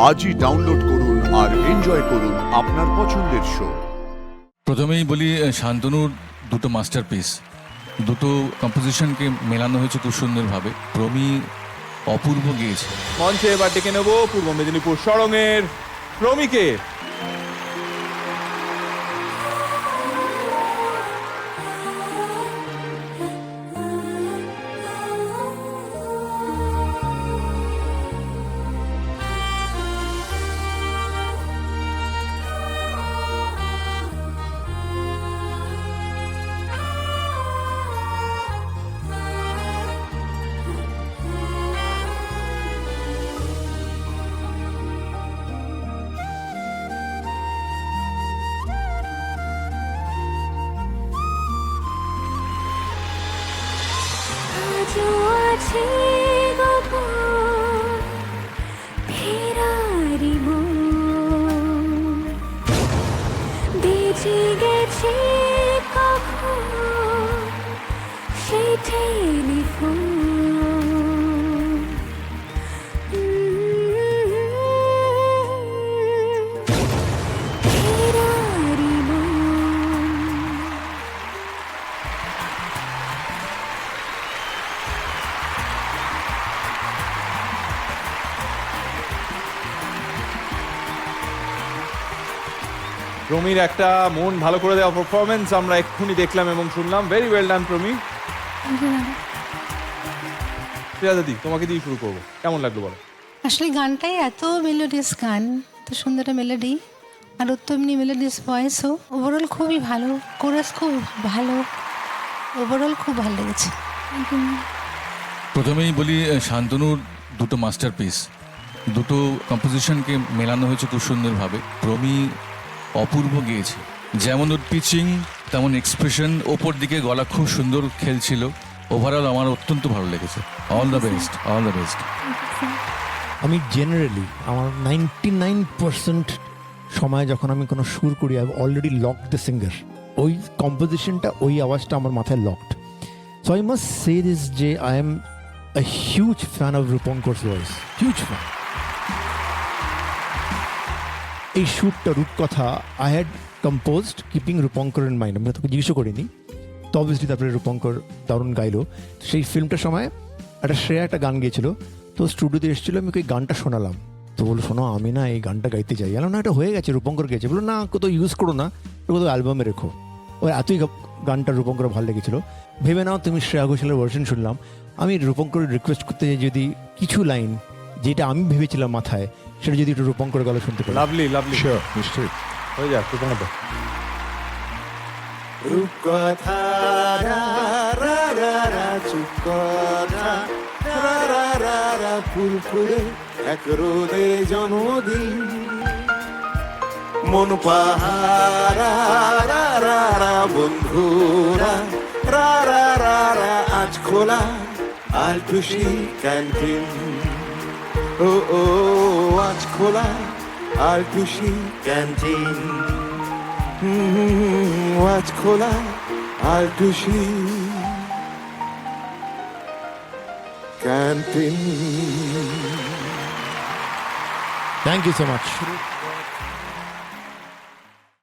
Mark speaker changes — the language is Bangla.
Speaker 1: আজই ডাউনলোড করুন আর এনজয় করুন আপনার পছন্দের শো।
Speaker 2: প্রথমেই বলি শান্তনুর দুটো মাস্টারপিস, দুটো কম্পোজিশনকে মেলানো হয়েছে খুব সুন্দরভাবে। প্রমি অপূর্ব গেয়েছে।
Speaker 3: মঞ্চে এবার ডেকে নেব পূর্ব মেদিনীপুর সরঙের প্রমিকে।
Speaker 4: আজও আছে গোপন ফেরারি মন, বেজে গেছে কখন সেই টেলিফোন। ফেরারি মন।
Speaker 3: প্রমির একটা মন ভালো করে দেওয়া পারফরমেন্স আমরা এক্ষুনি দেখলাম এবং শুনলাম। Very well done Promi. Priya দাদি, তোমাকে দিয়ে শুরু করবো, কেমন লাগলো বলো?
Speaker 5: আসলে গানটাই এত মেলোডিয়াস গান, এত সুন্দর মেলোডি, আর ওর তো এমনি মেলোডিয়াস ভয়েসও। ওভারঅল খুবই ভালো, কোরাস খুব ভালো, ওভারঅল খুব ভালো লেগেছে।
Speaker 2: প্রথমেই বলি শান্তনুর দুটো মাস্টারপিস, দুটো কম্পোজিশনকে মেলানো হয়েছে খুব সুন্দরভাবে। প্রমি অপূর্ব গেয়েছে, যেমন ওর পিচিং তেমন এক্সপ্রেশন, ওপর দিকে গলা খুব সুন্দর খেলছিল। ওভারঅল আমার অত্যন্ত ভালো লেগেছে। All the best, all the best.
Speaker 6: আমি জেনারেলি আমার 99% সময় যখন আমি কোনো সুর করি, I already locked the singer. ওই কম্পোজিশনটা, ওই আওয়াজটা আমার মাথায় locked. So I must say this যে I am a huge fan of Rupankar's voice, huge fan. এই সুরটা, Rupkatha I had composed keeping Rupankar in mind. আমি তোকে জিজ্ঞেসও করিনি, তো অবভিয়াসলি তারপরে রূপঙ্কর দারুণ গাইলো। সেই ফিল্মটার সময় একটা শ্রেয়া একটা গান গিয়েছিল, তো স্টুডিওতে এসেছিলো, আমি ওই গানটা শোনালাম। তো বলো, শোনো আমি না এই গানটা গাইতে চাই। না এটা হয়ে গেছে, রূপঙ্কর গেছে। বলো না, কোথাও ইউজ করো না, কোথাও অ্যালবামে রেখো। ওই এতই গানটা রূপঙ্কর ভালো লেগেছিলো। ভেবে নাও তুমি শ্রেয়া ঘোষালের ভার্সন শুনলাম। আমি রূপঙ্কর রিকোয়েস্ট করতে চাই, যদি কিছু লাইন যেটা আমি ভেবেছিলাম মাথায়, সেটা যদি একটু রূপঙ্কর গলা শুনতে পারি।
Speaker 3: লাভলি লাভলি,
Speaker 6: নিশ্চয়ই
Speaker 3: হয়ে যাক রূপঙ্কর।
Speaker 7: রূপকথা রা রা রা রা চুপকথা রা রা রা রা ফুরফুরে এক রোদে জন্মদিন মন পাহারা রা রা রা বন্ধুরা রা রা রা রা আজ খোলা আলটুসি ক্যান্টিন ও ও আজ খোলা আলটুসি ক্যান্টিন আজ খোলা আলটুসি canteen.
Speaker 6: Thank you so much.